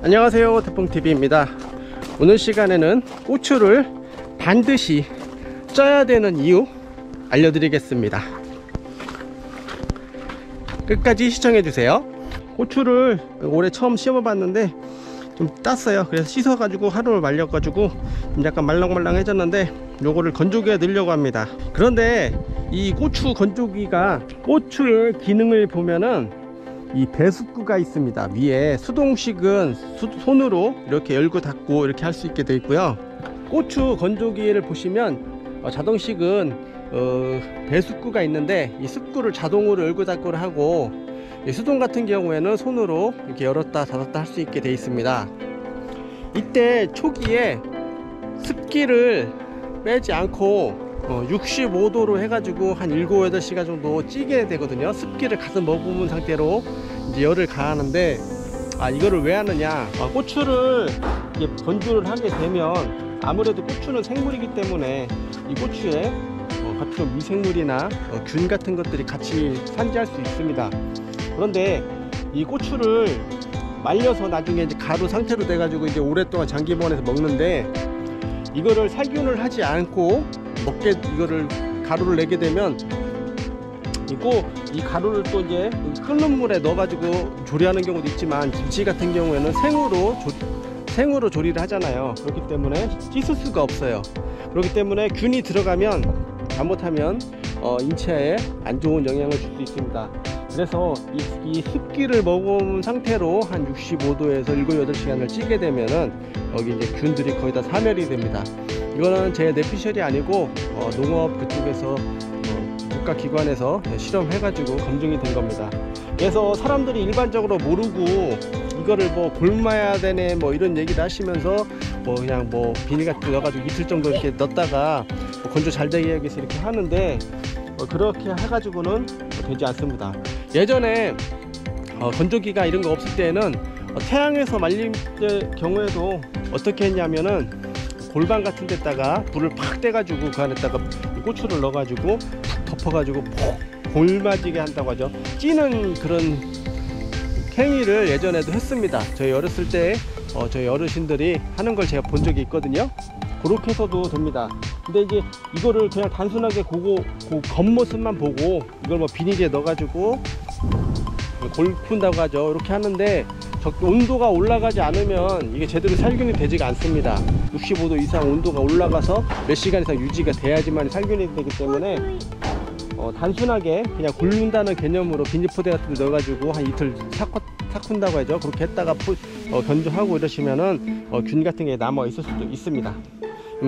안녕하세요, 태풍TV입니다. 오늘 시간에는 고추를 반드시 쪄야 되는 이유 알려드리겠습니다. 끝까지 시청해주세요. 고추를 올해 처음 심어봤는데 좀 땄어요. 그래서 씻어가지고 하루를 말려가지고 약간 말랑말랑해졌는데 요거를 건조기에 넣으려고 합니다. 그런데 이 고추 건조기가 고추의 기능을 보면은 이 배수구가 있습니다. 위에 수동식은 손으로 이렇게 열고 닫고 이렇게 할 수 있게 되어 있고요. 고추 건조기를 보시면 자동식은 배수구가 있는데 이 습구를 자동으로 열고 닫고 하고, 이 수동 같은 경우에는 손으로 이렇게 열었다 닫았다 할 수 있게 되어 있습니다. 이때 초기에 습기를 빼지 않고 65도로 해가지고 한 7, 8시간 정도 찌게 되거든요. 습기를 가득 머금은 상태로 이제 열을 가하는데, 이거를 왜 하느냐, 고추를 이제 건조를 하게 되면 아무래도 고추는 생물이기 때문에 이 고추에 각종 미생물이나 균 같은 것들이 같이 산재할 수 있습니다. 그런데 이 고추를 말려서 나중에 이제 가루 상태로 돼 가지고 이제 오랫동안 장기 보관해서 먹는데, 이거를 살균을 하지 않고 이거를 가루를 내게 되면 이 가루를 또 이제 끓는 물에 넣어 가지고 조리하는 경우도 있지만, 김치 같은 경우에는 생으로 조리를 하잖아요. 그렇기 때문에 씻을 수가 없어요. 그렇기 때문에 균이 들어가면 잘못하면 인체에 안 좋은 영향을 줄 수 있습니다. 그래서 이 습기를 머금은 상태로 한 65도에서 7, 8시간을 찌게 되면은 여기 이제 균들이 거의 다 사멸이 됩니다. 이거는 제 내피셜이 아니고 농업 그쪽에서 국가기관에서 실험해가지고 검증이 된 겁니다. 그래서 사람들이 일반적으로 모르고 이거를 뭐 곪아야 되네 뭐 이런 얘기를 하시면서 그냥 비닐 같은 거 넣어가지고 이틀 정도 이렇게 넣었다가 건조 잘 되게 하기 위해서 이렇게 하는데, 그렇게 해가지고는 되지 않습니다. 예전에 건조기가 이런 거 없을 때는 태양에서 말릴 때 경우에도 어떻게 했냐면은 골반 같은 데다가 불을 팍 떼가지고 그 안에다가 고추를 넣어가지고 푹 덮어가지고 푹 골마지게 한다고 하죠. 찌는 그런 행위를 예전에도 했습니다. 저희 어렸을 때 저희 어르신들이 하는 걸 제가 본 적이 있거든요. 그렇게 해서도 됩니다. 근데 이제 이거를 그냥 단순하게 그 겉모습만 보고 이걸 비닐에 넣어가지고 골푼다고 하죠. 이렇게 하는데 온도가 올라가지 않으면 이게 제대로 살균이 되지가 않습니다. 65도 이상 온도가 올라가서 몇 시간 이상 유지가 돼야지만 살균이 되기 때문에 단순하게 그냥 굴른다는 개념으로 비닐포대 같은 데 넣어가지고 한 이틀 삭힌다고 하죠. 그렇게 했다가 건조하고 이러시면은 균 같은 게 남아 있을 수도 있습니다.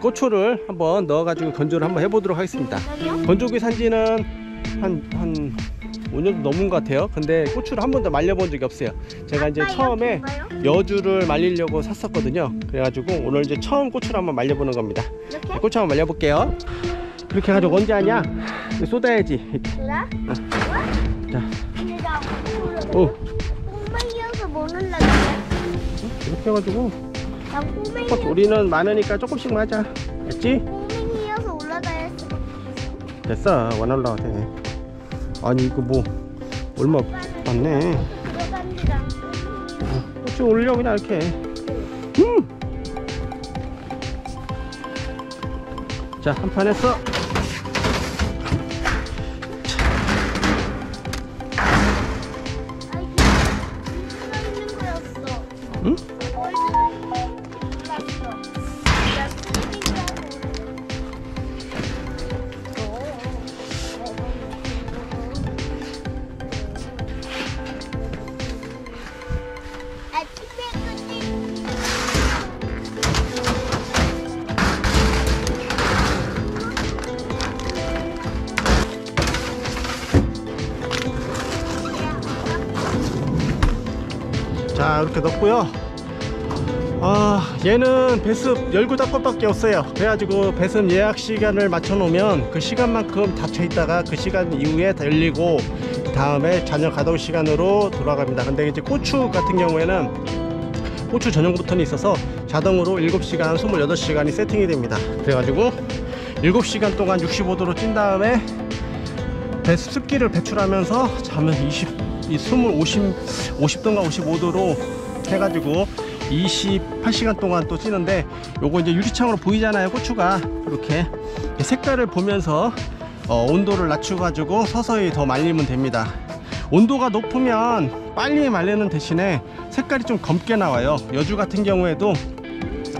고추를 한번 넣어가지고 건조를 한번 해보도록 하겠습니다. 건조기 산지는 한 5년 넘은 것 같아요. 근데 고추를 한 번도 말려본 적이 없어요. 제가 이제 처음에 여주를 말리려고 샀었거든요. 그래가지고 오늘 이제 처음 고추를 한번 말려보는 겁니다. 고추 한번 말려볼게요. 그렇게 해가지고 언제 하냐? 쏟아야지. 그래? 자. 근데 나 꼬맹이여서 못 올라가. 이렇게 해가지고 나 꼬맹이. 우리는 많으니까 조금씩만 하자. 됐지? 꼬맹이여서 올라가야 했어. 됐어. 원 올라가 돼. 아니 이거 얼마 많네. 고추 올려 그냥 이렇게. 자, 한 판 했어. 응? 자, 이렇게 넣고요. 얘는 배습 열고 닫고 밖에 없어요. 그래가지고 배습 예약 시간을 맞춰 놓으면 그 시간만큼 닫혀 있다가 그 시간 이후에 다 열리고 다음에 저녁 가동 시간으로 돌아갑니다. 근데 이제 고추 같은 경우에는 고추 전용 버튼이 있어서 자동으로 7시간 28시간이 세팅이 됩니다. 그래가지고 7시간 동안 65도로 찐 다음에 습기를 배출하면서 잠은 50도인가 55도로 해가지고 28시간 동안 또 찌는데, 요거 이제 유리창으로 보이잖아요, 고추가. 이렇게 색깔을 보면서 온도를 낮춰 가지고 서서히 더 말리면 됩니다. 온도가 높으면 빨리 말리는 대신에 색깔이 좀 검게 나와요. 여주 같은 경우에도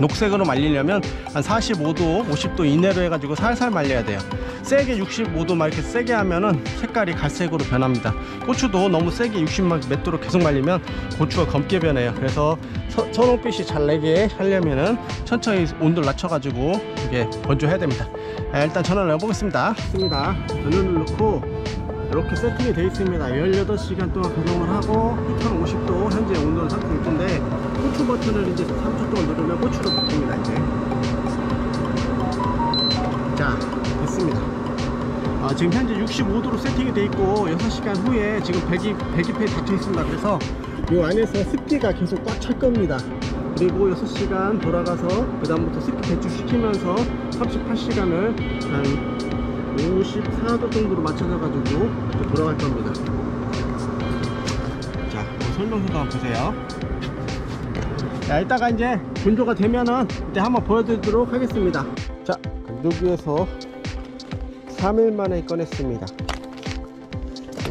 녹색으로 말리려면 한 45도 50도 이내로 해가지고 살살 말려야 돼요. 세게 65도 막 이렇게 세게 하면은 색깔이 갈색으로 변합니다. 고추도 너무 세게 60만 몇 도로 계속 말리면 고추가 검게 변해요. 그래서 선홍빛이 잘 내게 하려면은 천천히 온도를 낮춰가지고 이게 건조해야 됩니다. 일단 전원을 넣어보겠습니다. 전원을 넣고 이렇게 세팅이 되어 있습니다. 18시간 동안 가동을 하고 히터는 50도, 현재 온도는 36도인데 고추 버튼을 이제 3초 동안 누르면 고추로 바뀝니다. 이제 자, 됐습니다. 지금 현재 65도로 세팅이 되어 있고 6시간 후에 지금 배기판이 닫혀 있습니다. 그래서 이 안에서 습기가 계속 꽉 찰 겁니다. 그리고 6시간 돌아가서 그 다음부터 습기 배출시키면서 38시간을 한 54도 정도로 맞춰서 가지고 돌아갈 겁니다. 자, 설명서도 한번 보세요. 자, 이따가 이제 건조가 되면은 이때 한번 보여드리도록 하겠습니다. 자, 건조기에서 3일 만에 꺼냈습니다.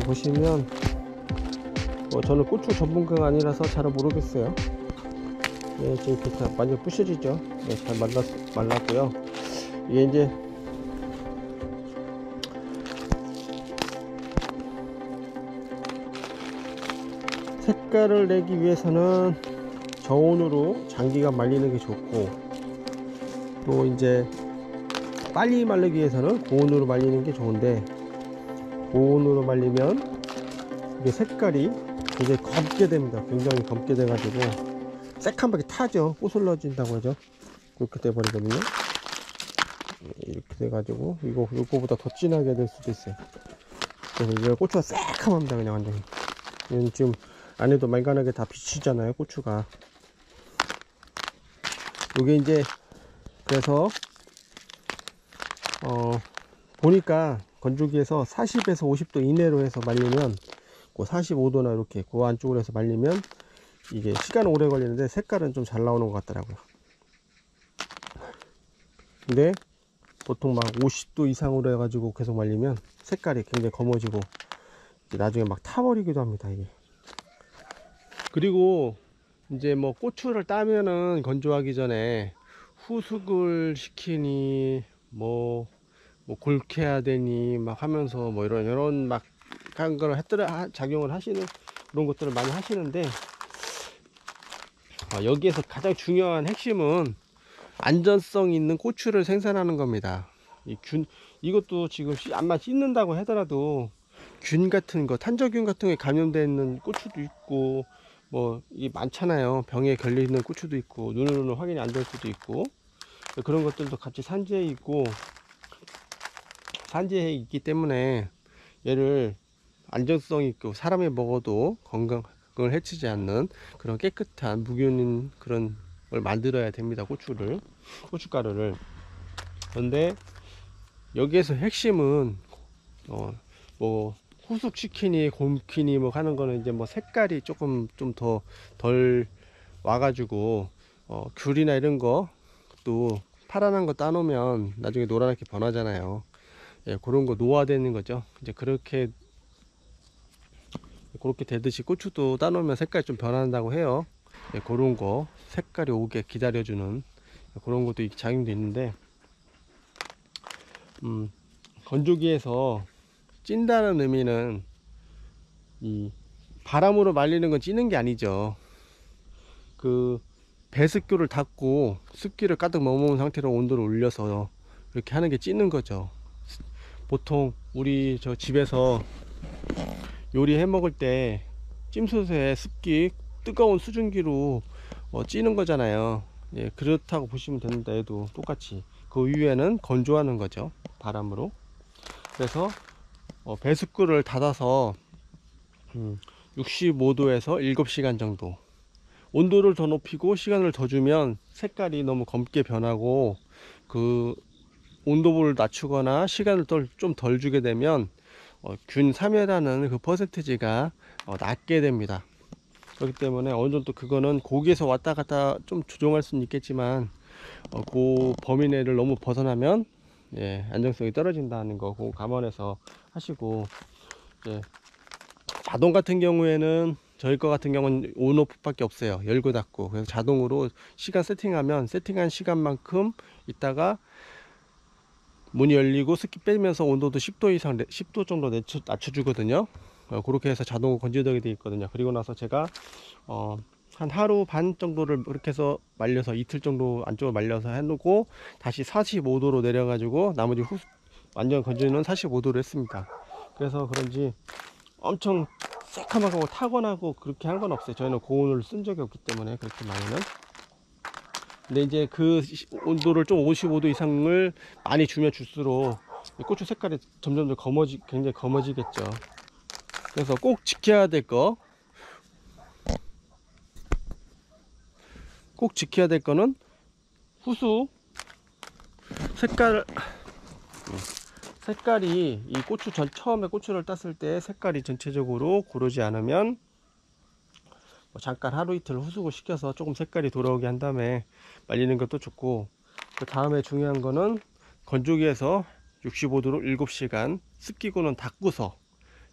보시면 저는 고추 전문가가 아니라서 잘 모르겠어요. 네, 지금 이렇게 완전 부셔지죠. 네, 잘 말랐고요. 이게 이제 색깔을 내기 위해서는 저온으로 장기간 말리는 게 좋고, 또 이제 빨리 말리기 위해서는 고온으로 말리는 게 좋은데, 고온으로 말리면 이게 색깔이 굉장히 검게 됩니다. 굉장히 검게 돼 가지고 새카맣게 타죠. 꼬슬러진다고 하죠. 그렇게 돼 버리거든요. 이렇게 돼 가지고 이거보다 더 진하게 될 수도 있어요. 그래서 이제 고추가 새카맣니다. 그냥 완전히. 지금 안에도 말간하게 다 비치잖아요, 고추가. 요게 이제 그래서 보니까 건조기에서 40에서 50도 이내로 해서 말리면, 그 45도나 이렇게 그 안쪽으로 해서 말리면 이게 시간은 오래 걸리는데 색깔은 좀 잘 나오는 것 같더라고요. 근데 보통 막 50도 이상으로 해가지고 계속 말리면 색깔이 굉장히 검어지고 나중에 막 타버리기도 합니다, 이게. 그리고 이제 뭐 고추를 따면은 건조하기 전에 후숙을 시키니 뭐 골케야 되니 막 하면서 뭐 이런 막 한 걸 작용을 하시는 그런 것들을 많이 하시는데, 여기에서 가장 중요한 핵심은 안전성 있는 고추를 생산하는 겁니다. 이것도 지금 암만 씻는다고 하더라도 균 같은 거, 탄저균 같은 게 감염되어 있는 고추도 있고, 뭐 이게 많잖아요. 병에 걸려 있는 고추도 있고, 눈으로는 확인이 안 될 수도 있고, 그런 것들도 같이 산재해 있기 때문에 얘를 안전성 있고 사람이 먹어도 건강을 해치지 않는 그런 깨끗한 무균인 그런 걸 만들어야 됩니다. 고춧가루를. 그런데 여기에서 핵심은 뭐 후숙시키니 곰키니 뭐 하는 거는 이제 뭐 색깔이 조금 좀 더 덜 와가지고 귤이나 이런 거 또 파란한 거 따놓으면 나중에 노랗게 변하잖아요. 예, 그런 거 노화되는 거죠. 이제 그렇게 되듯이 고추도 따놓으면 색깔이 좀 변한다고 해요. 예, 그런 거 색깔이 오게 기다려주는 그런 것도 작용도 있는데, 건조기에서 찐다는 의미는 이 바람으로 말리는 건 찌는 게 아니죠. 그 배습교를 닫고 습기를 가득 머무은 상태로 온도를 올려서 이렇게 하는 게 찌는 거죠. 보통 우리 저 집에서 요리해 먹을 때 찜솥에 습기 뜨거운 수증기로 찌는 거잖아요. 예, 그렇다고 보시면 됩니다. 얘도 똑같이 그 위에는 건조하는 거죠, 바람으로. 그래서 배습구를 닫아서 65도에서 7시간 정도 온도를 더 높이고 시간을 더 주면 색깔이 너무 검게 변하고, 그 온도를 낮추거나 시간을 좀 덜 주게 되면 균 3회라는 그 퍼센티지가 낮게 됩니다. 그렇기 때문에 어느 정도 그거는 고기에서 왔다 갔다 좀 조정할 수는 있겠지만 그 범위 내를 너무 벗어나면 예, 안정성이 떨어진다는 거 그거 감안해서 하시고, 예, 자동 같은 경우에는 저희 거 같은 경우는 온오프 밖에 없어요. 열고 닫고. 그래서 자동으로 시간 세팅하면 세팅한 시간만큼 있다가 문이 열리고 습기 빼면서 온도도 10도 이상 10도 정도 낮춰주거든요. 그렇게 해서 자동으로 건조되게 되어 있거든요. 그리고 나서 제가 한 하루 반 정도를 그렇게 해서 말려서 이틀 정도 안쪽으로 말려서 해놓고 다시 45도로 내려가지고 나머지 완전 건조는 45도로 했습니다. 그래서 그런지 엄청 새카맣고 타건하고 그렇게 한 건 없어요. 저희는 고온을 쓴 적이 없기 때문에 그렇게 많이는. 근데 이제 그 온도를 좀 55도 이상을 많이 주면 줄수록 고추 색깔이 점점 더 굉장히 검어지겠죠. 그래서 꼭 지켜야 될 거, 꼭 지켜야 될 거는 후수 색깔이 이 고추 처음에 고추를 땄을 때 색깔이 전체적으로 고르지 않으면 잠깐 하루 이틀 후숙을 시켜서 조금 색깔이 돌아오게 한 다음에 말리는 것도 좋고, 그 다음에 중요한 거는 건조기에서 65도로 7시간 습기구는 닫고서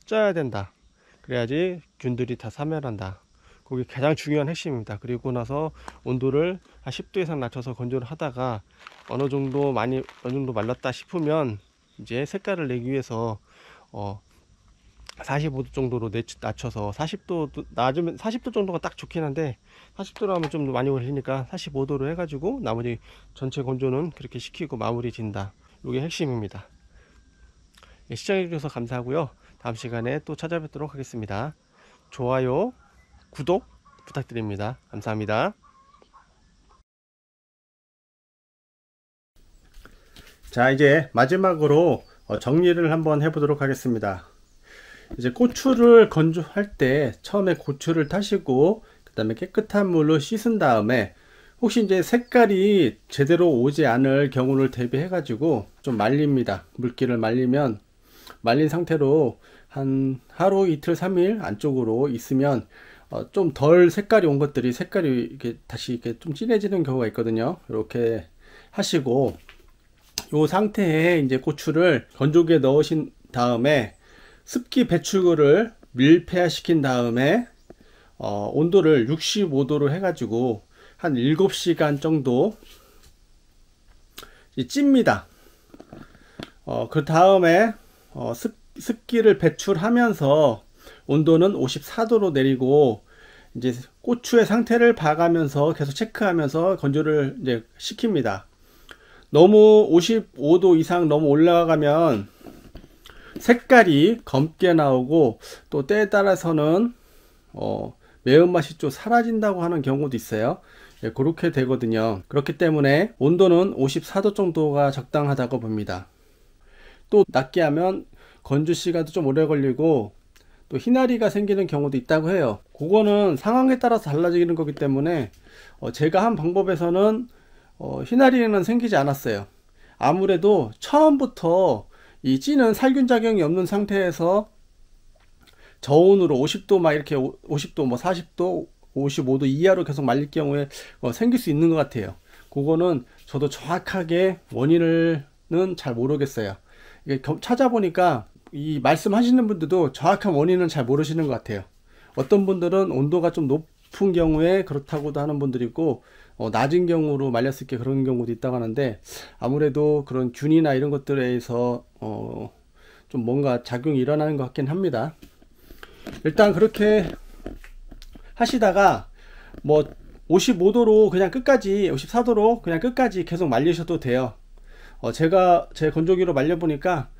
쪄야 된다. 그래야지 균들이 다 사멸한다. 그게 가장 중요한 핵심입니다. 그리고 나서 온도를 한 10도 이상 낮춰서 건조를 하다가 어느 정도 말랐다 싶으면 이제 색깔을 내기 위해서 45도 정도로 낮춰서 40도 낮으면 40도 정도가 딱 좋긴 한데 40도로 하면 좀 많이 걸리니까 45도로 해가지고 나머지 전체 건조는 그렇게 시키고 마무리 진다. 이게 핵심입니다. 예, 시청해 주셔서 감사하고요. 다음 시간에 또 찾아뵙도록 하겠습니다. 좋아요, 구독 부탁드립니다. 감사합니다. 자, 이제 마지막으로 정리를 한번 해보도록 하겠습니다. 이제 고추를 건조할 때 처음에 고추를 타시고 그 다음에 깨끗한 물로 씻은 다음에 혹시 이제 색깔이 제대로 오지 않을 경우를 대비해 가지고 좀 말립니다. 물기를 말리면 말린 상태로 한 하루 이틀 3일 안쪽으로 있으면 좀 덜 색깔이 온 것들이 색깔이 이렇게 다시 이렇게 좀 진해지는 경우가 있거든요. 이렇게 하시고 이 상태에 이제 고추를 건조기에 넣으신 다음에 습기 배출구를 밀폐화 시킨 다음에 온도를 65도로 해가지고 한 7시간 정도 찝니다. 그 다음에 습기를 배출하면서 온도는 54도로 내리고 이제 고추의 상태를 봐가면서 계속 체크하면서 건조를 이제 시킵니다. 너무 55도 이상 너무 올라가면 색깔이 검게 나오고 또 때에 따라서는 매운맛이 좀 사라진다고 하는 경우도 있어요. 예, 그렇게 되거든요. 그렇기 때문에 온도는 54도 정도가 적당하다고 봅니다. 또 낮게 하면 건조 시간도 좀 오래 걸리고 또 희나리가 생기는 경우도 있다고 해요. 그거는 상황에 따라서 달라지는 거기 때문에 제가 한 방법에서는 희나리는 생기지 않았어요. 아무래도 처음부터 이 찌는 살균 작용이 없는 상태에서 저온으로 50도 막 이렇게 50도 뭐 40도 55도 이하로 계속 말릴 경우에 생길 수 있는 것 같아요. 그거는 저도 정확하게 원인은 잘 모르겠어요. 이게 찾아보니까 이 말씀하시는 분들도 정확한 원인은 잘 모르시는 것 같아요. 어떤 분들은 온도가 좀 높은 경우에 그렇다고도 하는 분들이 있고 낮은 경우로 말렸을 때 그런 경우도 있다고 하는데 아무래도 그런 균이나 이런 것들에 의해서 좀 뭔가 작용이 일어나는 것 같긴 합니다. 일단 그렇게 하시다가 뭐 55도로 그냥 끝까지 54도로 그냥 끝까지 계속 말리셔도 돼요. 제가 제 건조기로 말려 보니까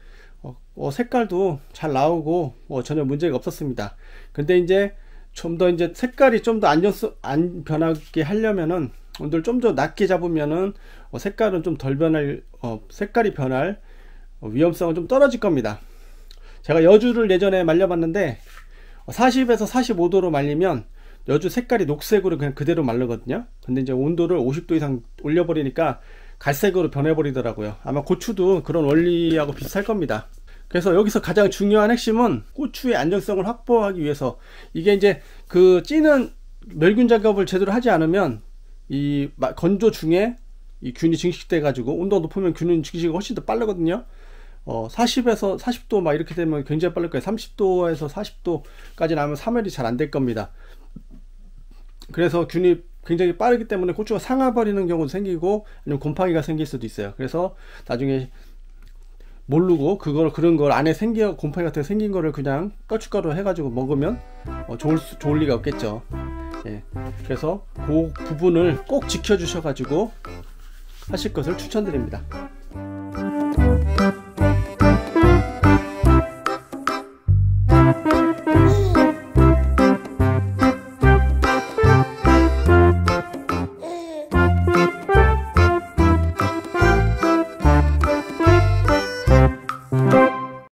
색깔도 잘 나오고 전혀 문제가 없었습니다. 근데 이제 좀 더 이제 색깔이 좀 더 안 변하게 하려면은 온도를 좀 더 낮게 잡으면은 색깔은 좀 덜 변할 색깔이 변할 위험성은 좀 떨어질 겁니다. 제가 여주를 예전에 말려봤는데 40에서 45도로 말리면 여주 색깔이 녹색으로 그냥 그대로 마르거든요. 근데 이제 온도를 50도 이상 올려버리니까 갈색으로 변해버리더라고요. 아마 고추도 그런 원리하고 비슷할 겁니다. 그래서 여기서 가장 중요한 핵심은 고추의 안정성을 확보하기 위해서, 이게 이제 그 찌는 멸균 작업을 제대로 하지 않으면 이 건조 중에 이 균이 증식돼 가지고, 온도가 높으면 균은 증식이 훨씬 더 빠르거든요. 40에서 40도 막 이렇게 되면 굉장히 빠를 거예요. 30도에서 40도까지 나면 사멸이 잘 안 될 겁니다. 그래서 균이 굉장히 빠르기 때문에 고추가 상아버리는 경우도 생기고, 아니면 곰팡이가 생길 수도 있어요. 그래서 나중에 모르고 그런 걸 안에 곰팡이 같은 거 생긴 거를 그냥 고춧가루 해가지고 먹으면 좋을 리가 없겠죠. 예. 그래서 그 부분을 꼭 지켜주셔가지고 하실 것을 추천드립니다.